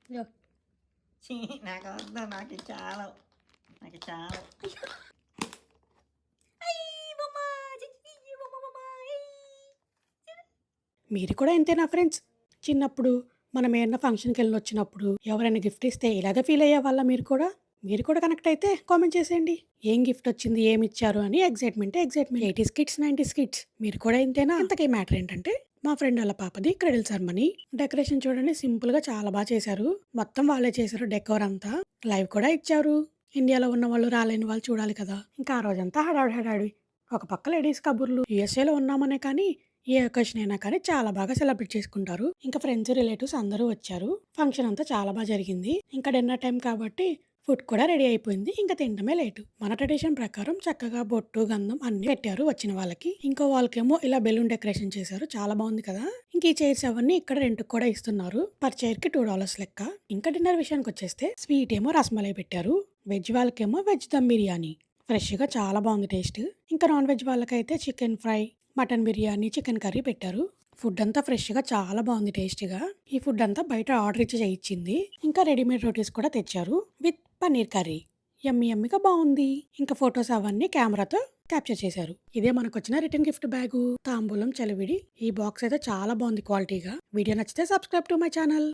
ఇగో. ఛీ! నాకొద్దు. నాకిది చాలు. నాకు చాలు. మీరు కూడా ఇంతేనా ఫ్రెండ్స్? చిన్నప్పుడు మనం ఏదైనా ఫంక్షన్‌కెళ్ళొచ్చినప్పుడు ఎవరైనా గిఫ్ట్ ఇస్తే ఇలాగే ఫీల్ అయ్యేవాళ్ళా మీరు కూడా? మీరు కూడా కనెక్ట్ అయితే కామెంట్ చేసేయండి. ఏం గిఫ్ట్ వచ్చింది? ఏమిచ్చారు? అని ఎక్సైట్‌మెంటే ఎక్సైట్‌మెంట్. 80స్ కిడ్స్, 90స్ కిడ్స్ మీరు కూడా ఇంతేనా? ఇంతకీ మ్యాటర్ ఏంటంటే మా ఫ్రెండ్ వాళ్ళ పాపది క్రెడిల్ సెరమనీ. డెకరేషన్ చూడండి సింపుల్‌గా చాలా చేశారు. మొత్తం వాళ్ళే చేశారు డెకోర్ అంతా. లైవ్ కూడా ఇచ్చారు. ఇండియాలో ఉన్నవాళ్ళు, రాలేని వాళ్ళు చూడాలి కదా! ఇంకా ఆ రోజంతా హడావిడి. ఒక పక్క లేడీస్ కబుర్లు. యూఎస్ఏలో ఉన్నామనే కానీ ఏ ఒకేషన్ అయినా కానీ చాలా బాగా సెలబ్రేట్ చేసుకుంటారు. ఇంకా ఫ్రెండ్స్, రిలేటివ్స్ అందరూ వచ్చారు. ఫంక్షన్ అంతా చాలా జరిగింది. ఇంకా డిన్నర్ టైం కాబట్టి ఫుడ్ కూడా రెడీ అయిపోయింది. ఇంకా తినడమే లేటు. మన ట్రెడిషన్ ప్రకారం చక్కగా బొట్టు, గంధం అన్ని పెట్టారు వచ్చిన వాళ్ళకి. ఇంకో వాళ్ళకేమో ఇలా బెలూన్ డెకరేషన్ చేశారు. చాలా బాగుంది కదా! ఇంక ఈ చైర్స్ అవన్నీ ఇక్కడ రెంట్‌కి కూడా ఇస్తున్నారు. పర్ చైర్ కి $2 లెక్క. ఇంకా డిన్నర్ విషయానికి వచ్చేస్తే స్వీట్ ఏమో రసమలై పెట్టారు. వెజ్ వాళ్ళకేమో వెజ్ దమ్ బిర్యానీ. ఫ్రెష్‌గా చాలా బాగుంది టేస్ట్. ఇంకా నాన్ వెజ్ వాళ్ళకైతే chicken fry, mutton biryani, chicken curry పెట్టారు. ఫుడ్ అంతా ఫ్రెష్‌గా చాలా బాగుంది టేస్టీగా. ఈ ఫుడ్ అంతా బయట ఆర్డర్ ఇచ్చి చేయించింది. ఇంకా రెడీమేడ్ రోటీస్ కూడా తెచ్చారు విత్ పన్నీర్ కర్రీ. యమ్మీగా బాగుంది. ఇంకా ఫొటోస్ అవన్నీ కెమెరాతో క్యాప్చర్ చేశారు. ఇదే మనకొచ్చిన రిటర్న్ గిఫ్ట్ బ్యాగు. తాంబూలం చలివిడి. ఈ బాక్స్ అయితే చాలా బాగుంది క్వాలిటీగా. వీడియో నచ్చితే సబ్స్క్రైబ్ టు మై ఛానల్.